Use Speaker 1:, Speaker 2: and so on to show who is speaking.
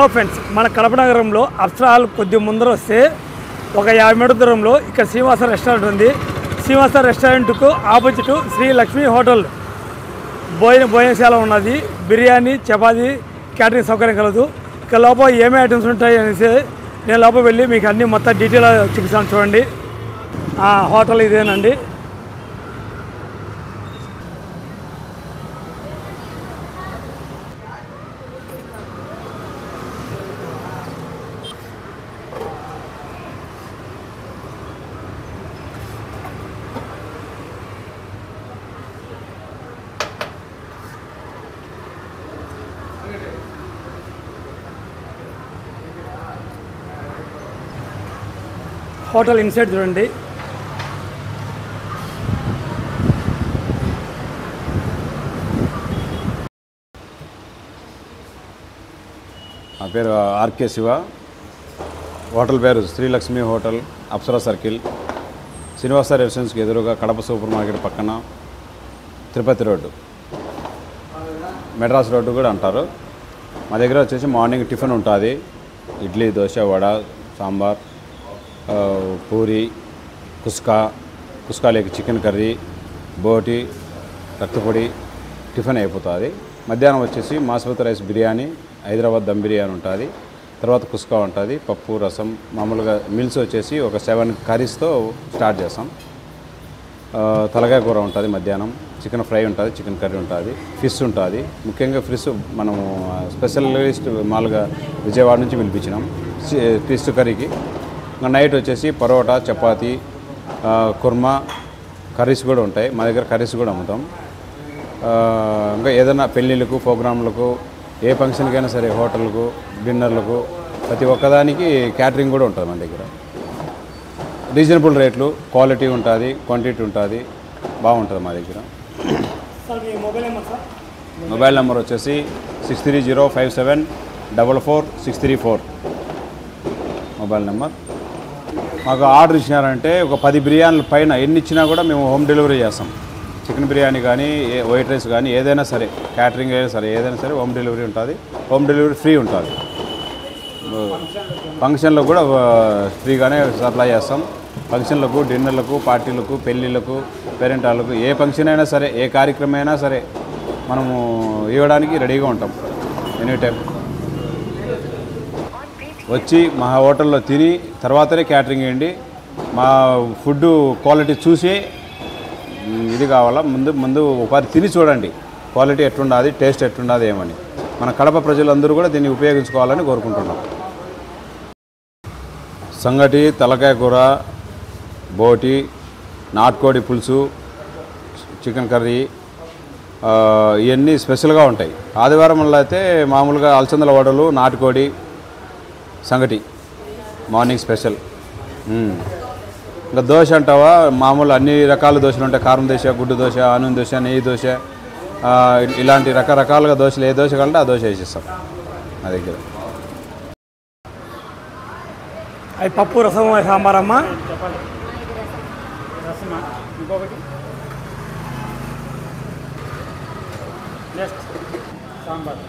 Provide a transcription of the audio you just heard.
Speaker 1: Hello friends, మన కడప నగరంలో Apsara hall కొద్ది ముందర వస్తే ఒక 50 మీటర్ల దూరంలో ఇక్కడ శ్రీనివాస రెస్టారెంట్ ఉంది. శ్రీనివాస రెస్టారెంట్కు ఆపోజిట్ శ్రీ లక్ష్మీ హోటల్ భోజనశాల ఉన్నది. బిర్యానీ, చపాతీ, క్యాటరింగ్ సౌకర్యం కలదు. ఇక్కడ లోపల ఏమేమి ఐటమ్స్ ఉంటాయి అనేసి నేను లోపల వెళ్ళి మీకు అన్ని మొత్తం డీటెయిల్ చూపిస్తాను. చూడండి, హోటల్ ఇదేనండి. హోటల్ ఇన్సైడ్ చూడండి.
Speaker 2: నా పేరు ఆర్కే శివ. హోటల్ పేరు శ్రీలక్ష్మి హోటల్, అప్సరా సర్కిల్, శ్రీనివాస రెసిడెన్స్కి ఎదురుగా, కడప సూపర్ మార్కెట్ పక్కన, తిరుపతి రోడ్డు, మెడ్రాస్ రోడ్డు కూడా అంటారు. మా దగ్గర వచ్చేసి మార్నింగ్ టిఫిన్ ఉంటుంది. ఇడ్లీ, దోశ, వడ, సాంబార్, పూరి, కుస్కాలేకి చికెన్ కర్రీ, బోటి, రక్తపొడి టిఫిన్ అయిపోతుంది. మధ్యాహ్నం వచ్చేసి మాస్మతి రైస్ బిర్యానీ, హైదరాబాద్ దమ్ బిర్యానీ ఉంటుంది. తర్వాత కుస్కా ఉంటుంది, పప్పు, రసం. మామూలుగా మీల్స్ వచ్చేసి ఒక 7 కర్రీస్తో స్టార్ట్ చేస్తాం. తలకాయ కూర ఉంటుంది మధ్యాహ్నం, చికెన్ ఫ్రై ఉంటుంది, చికెన్ కర్రీ ఉంటుంది, ఫిష్ ఉంటుంది. ముఖ్యంగా ఫిష్ మనము స్పెషలిస్ట్ మామూలుగా విజయవాడ నుంచి పిలిపించినాం ఫిష్ కర్రీకి. ఇంకా నైట్ వచ్చేసి పరోటా, చపాతీ, కుర్మా, కర్రీస్ కూడా ఉంటాయి. మా దగ్గర కర్రీస్ కూడా అమ్ముతాం. ఇంకా ఏదైనా పెళ్ళిళ్ళకు, ప్రోగ్రాంలకు, ఏ ఫంక్షన్కైనా సరే, హోటల్కు, డిన్నర్లకు, ప్రతి ఒక్కదానికి క్యాటరింగ్ కూడా ఉంటుంది మన దగ్గర. రీజనబుల్ రేట్లు, క్వాలిటీ ఉంటుంది, క్వాంటిటీ ఉంటుంది, బాగుంటుంది మా దగ్గర. మొబైల్ నెంబర్ వచ్చేసి 6305744634 మొబైల్ నెంబర్. మాకు ఆర్డర్ ఇచ్చినారంటే ఒక 10 బిర్యానీల పైన ఎన్ని ఇచ్చినా కూడా మేము హోమ్ డెలివరీ చేస్తాం. చికెన్ బిర్యానీ కానీ, వైట్ రైస్ కానీ, ఏదైనా సరే, క్యాటరింగ్ అయినా సరే, ఏదైనా సరే హోమ్ డెలివరీ ఉంటుంది. హోమ్ డెలివరీ ఫ్రీ ఉంటుంది. ఫంక్షన్లకు కూడా ఫ్రీగానే సప్లై చేస్తాం. ఫంక్షన్లకు, డిన్నర్లకు, పార్టీలకు, పెళ్ళిళ్ళకు, పేరెంటాలకు, ఏ ఫంక్షన్ అయినా సరే, ఏ కార్యక్రమం అయినా సరే మనము ఇవ్వడానికి రెడీగా ఉంటాం ఎనీ టైం. వచ్చి మా హోటల్లో తిని తర్వాతనే క్యాటరింగ్ వేయండి. మా ఫుడ్ క్వాలిటీ చూసి ఇది కావాలా, ముందు ఒకసారి తిని చూడండి క్వాలిటీ ఎట్లుండాది, టేస్ట్ ఎట్లుండాది ఏమని. మన కడప ప్రజలందరూ కూడా దీన్ని ఉపయోగించుకోవాలని కోరుకుంటున్నాం. సంగటి, తలకాయ కూర, బోటి, నాటుకోడి పులుసు, చికెన్ కర్రీ, ఇవన్నీ స్పెషల్గా ఉంటాయి. ఆదివారం వల్ల అయితే మామూలుగా అలసందల వడలు, నాటుకోడి, సంగటి మార్నింగ్ స్పెషల్. ఇంకా దోశ అంటావా, మామూలు అన్ని రకాల దోశలు ఉంటాయి. కారం దోశ, గుడ్డు దోశ, ఆనూనె దోశ, నెయ్యి దోశ, ఇలాంటి రకరకాలుగా దోశలు, ఏ దోశ కావాలంటే ఆ దోశ వేసిస్తాం నా దగ్గర.
Speaker 1: అది పప్పు, రసం, సాంబార్ అమ్మ.
Speaker 3: నెక్స్ట్ సాంబార్.